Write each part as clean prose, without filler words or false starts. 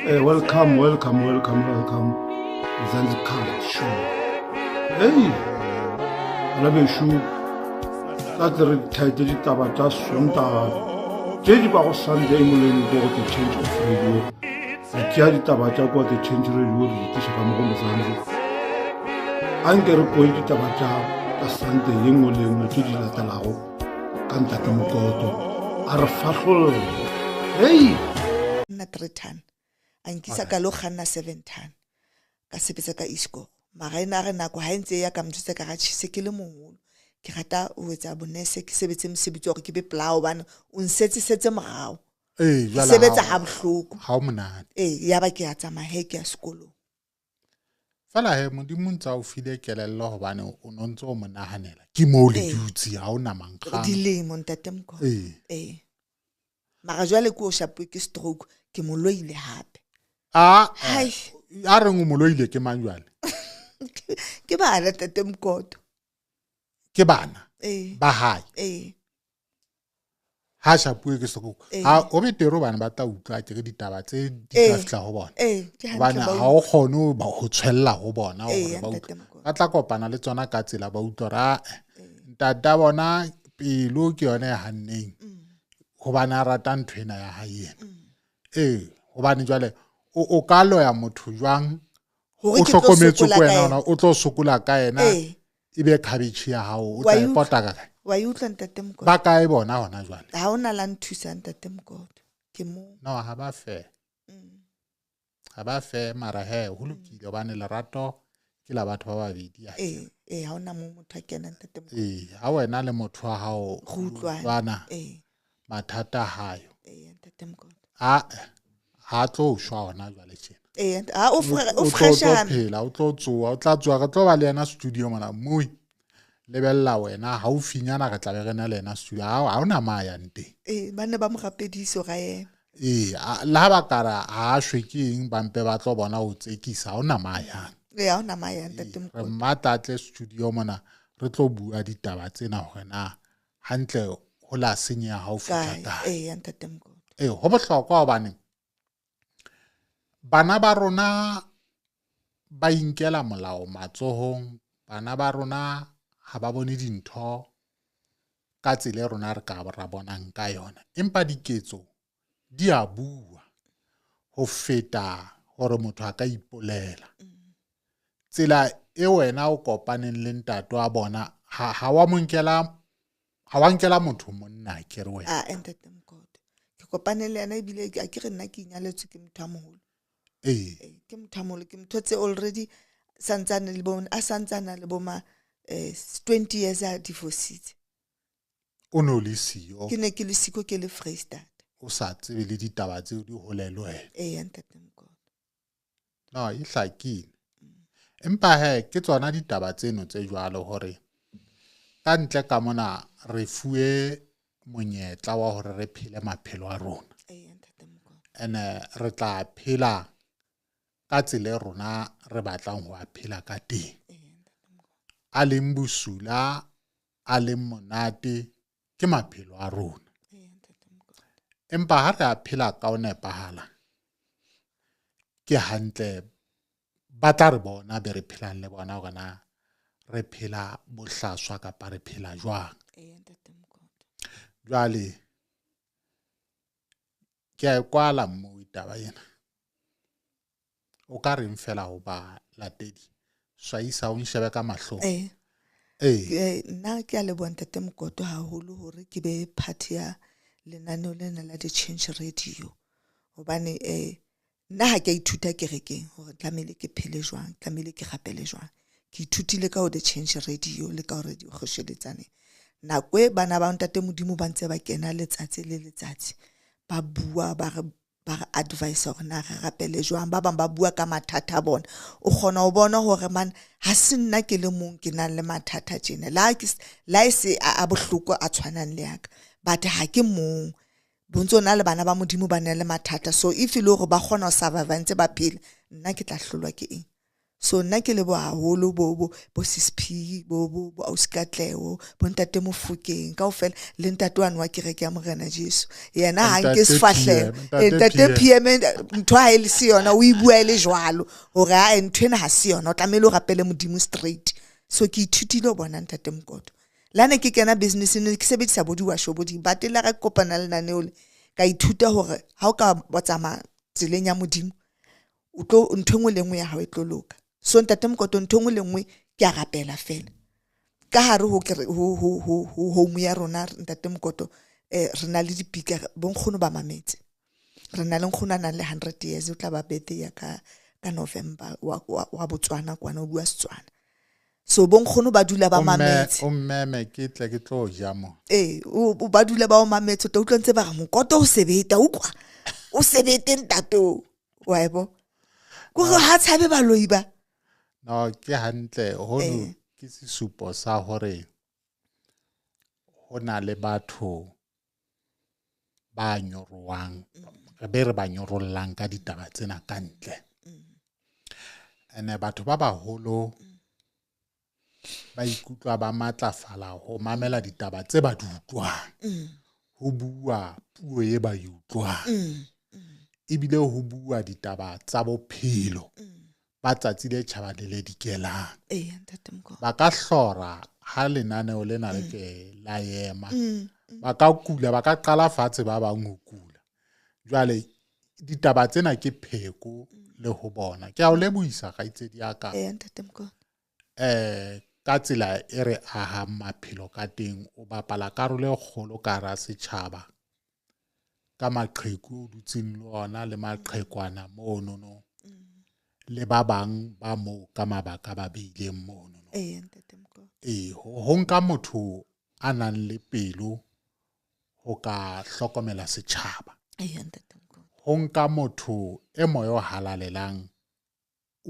Welcome. Zanzibar show. Hey, Rabeshu, that's the title of the Sunday. Jadi bago Sunday mulai bago the change of radio. Jadi tabaca bago the change radio di siapa mau Zanzi. Angker koi di tabaca the Sunday yang mulai jadi la talago kanta temukoto. Arfahul. Hey. Na 3 ton. Ankisa ka lo khanna 7 ton. Ka sebetsa ka isko. Mara ena re nako ha ntse ya ka mthuse ka ga tshise ke le moholo. Ke rata o etsa bonese ke sebetse mosebetsi hore ke be plao bana o nsetse morao. Jwale sebetsa ha bohloko. Ha o monate. Ya ba ke ya tsamaya he ke ya sekolo. Fela he modimo ntsa o file kelello hobane o nontso o monahanela. Ke mo le dutsi ha o na mankgang. Dilemo ntatemko. Mara jwale ko o shapwe ke stroke ke moloile hape. Hai. A re ngo moloile ke mang jwale? Ke bana tatemkoto. Ke bana ba hae ha shapue ke soko ha o betero bana ba ta utlwa ke ditaba tse di ka fitla ho bona bana ha o kgone ba ho tshwella ho bona hore ba utlwa ba tla kopana le tsona ka tsela ba utlwa ntata bona pelo ke yone ya hanneng ho bana rata nthwena ya hae ho bana jwale o ka loya motho jwang o hlokometse ko wena o tlo sokola ka yena ibe cabbage ya hao o tla ipota ka kae wa utlwa ntatemko ba kae bona hona jwale ha ona la nthusa ntatemko ke mo no ha ba fe mara he ho lokile bane lerato ke la batho ba babedi ya ha ona mo motho kena ntatemko ha wena le motho wa hao go utlwana mathata hayo ntatemko ha tlo shwa hona jwale tjena o fresha phela o tlo tsoa o tla tswa re tlo ba le yena studio mona moi lebella wena ha o finyana re tla be rena le yena studio ha ona maya nte ba ne ba mo gapediso ga yena la ba kara ha shwekeng ba mpe ba tlo bona o tsekisa ha ona maya ha ona maya ntatemko re matatle studio mona re tlo bua ditaba tsena hore na hantle ho la senya ha o fitla ka ntatemko ho bohlokwa hobane bana ba rona ba inkela molao matsohong bana ba rona ha ba bone dintho ka tsela rona re ka ra bonang ka yona empa diketso di a bua ho feta hore motho a ka ipolela tsela e wena o kopaneng le ntato a bona ha wa nkela motho monna ke re wena ntatemko ke kopane le yena ebile a ke re nna ke inyaletswe ke motho a moholo ke mothamolo ke mthotse already santsana le bona a santsana le boma 20 years a divorced o no le sio ke ne ke le siko ke le Freestad o sa tsebe le ditaba tse di holelwe ntatemko no e hlakile empa he ke tsona ditaba tseno tse jwalo hore ka ntle ka mona re fuwe monyetla wa hore re phele maphelo a rona ntatemko re tla phela ka tsela rona re batlang ho phela ka teng a leng busula a leng monate ke maphelo a rona empa ha re phela ka o nepahala ke hantle ba tla re bona be re phelang le bona hore na re phela bohlaswa kapa re phela jwang jwale ke a kwala mo itaba yena o ka reng fela ho ba latedi swaisa o nshebe ka mahlo nna ke a leboha ntatemko haholo hore ke be part ya lenaneo lena la the change radio hobane nna ha ke ithuta kerekeng hore tlamehile ke phele jwang tlamehile ke gapele jwang ke ithutile ka ho the change radio le ka radio khosheletsane nakwe bana ba ntate modimo ba ntse ba kena letsatsi le letsatsi ba bua ba advice hore na re rapele jwang ba bang ba bua ka mathata bona o kgona ho bona hore man ha se nna ke le mong ke nang le mathata tjena la ise a bohloko a tshwanang le yaka but ha ke mong bontso na le bana ba modimo ba nang le mathata so if ile hore ba kgona ho survive ntse ba phela nna ke tla hlolwa ke eng so nna ke le bo haholo bo Sisiphi bo Auskatleo bo ntate Mofokeng kaofela le ntate wane wa kereke ya Morena Jesu yena ha nke sefahlelo ntate PM ntho ha ile se yona o ibua ile jwalo hore a ntwena ha se yona o tlamelo rapele modimo straight so ke ithutile ho bona ntate Mkoto lane ke kena business ne ke sebedisa bodi washo bodi batela ga kopana le nane ole ka ithuta hore ha o ka botsama tseleng ya modimo o tlo nthongwe lengwe ya ha e tlo loka so ntate Mkoto nthongwe lengwe ke a rapela fela ka hare ho home ya rona ntate Mkoto rena le dipika bonkgono ba mametse rena le nkgono na le 100 years o tla ba birthday ya ka November wa Botswana kwana o bua Setswana so bonkgono ba dula ba mametse o mmeme ke tlo ja mo o ba dula ba o mametse o tlo ntse ba ga Mkoto o sebeta ukwa o sebete ntato wa ebo go ha tshabe ba loiba no ke hantle hono ke sesupo sa hore hona le batho ba nyorwang re be re ba nyorollang ka ditaba tsena kantle ene batho ba baholo ba ikutlwa ba matlafala ho mamela ditaba tse ba di utlwang ho bua puo e ba e utlwang ebile ho bua ditaba tsa bophelo ba tsatsi le tjhaba le dikelang ba ka hlora ha lenaneo lena le ke la yema ba ka kula ba ka qala fatshe ba bang ho kula jwale ditaba tsena ke pheko le ho bona ke a o lebohisa ga itsedi ya ka ka tsela e re aha maphelo ka teng o bapala karolo e kgolo ka ra setjhaba ka maqheku o dutseng le ona le maqhekwana mono le ba bang ba mo ka mabaka ba beileng mono ho nka motho a nang le pelo ho ka hlokomela setjhaba ho nka motho e moyo halalelang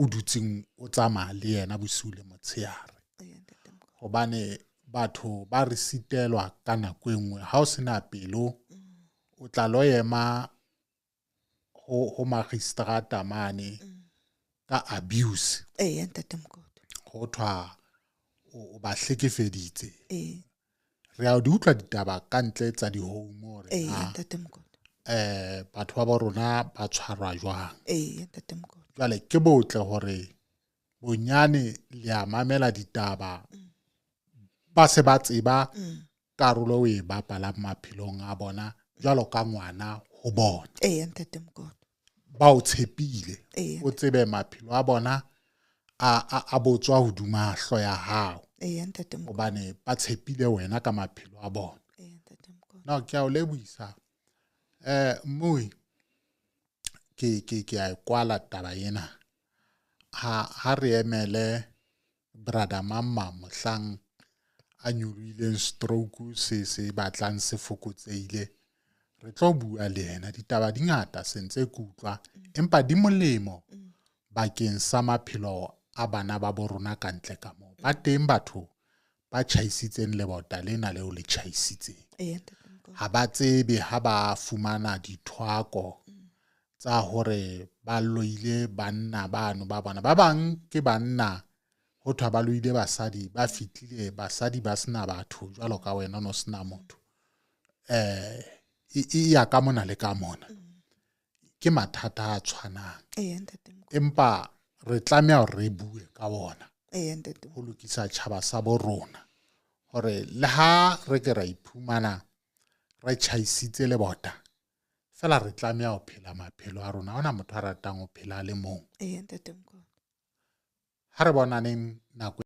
o dutseng o tsamaya le yena bosiu le motshehare hobane batho ba re sitelwa ka nako enngwe ha o sena pelo o tla lo ema ho magistrata mane ka abuse ho thwa o ba hlekefeditse re a di utlwa ditaba ka ntle tsa di home hore batho ba bo rona ba tshwarwa jwang jwale ke botle hore bonyane le a mamela ditaba ba se ba tseba karolo o e bapala maphelong a bona jwalo ka ngwana ho bona ba o tshepile o tsebe maphelo a bona a botswa hoduma hlo ya hao hobane ba tshepile wena ka maphelo a bona no ke a o lebohisa moi ke a kwala taba ena ha re emele brother Mamma mohlang a nyorileng stroke se batlang se fokotseile re tlo bua le yena ditaba di ngata sentse ke utlwa empa di molemo bakeng sa maphelo a bana ba borona ka ntle ka mo ba teng batho ba tjhaisitseng lebota lena leo le tjhaisitseng ha ba tsebe ha ba fumana dithwako tsa hore ba loile banna bano ba bona ba bang ke banna ho thwa ba loile basadi ba fitlile basadi ba sena batho jwalo ka wena no sena motho ya ka mona le ka mona ke mathata a tshwanang empa re tlameha hore re bue ka bona ho lokisa tjhaba sa bo rona hore le ha re ke ra iphumana re tjhaisitse le bota fela re tlameha ho phela maphelo a rona hona motho a ratang ho phela le mong ha re bona neng nako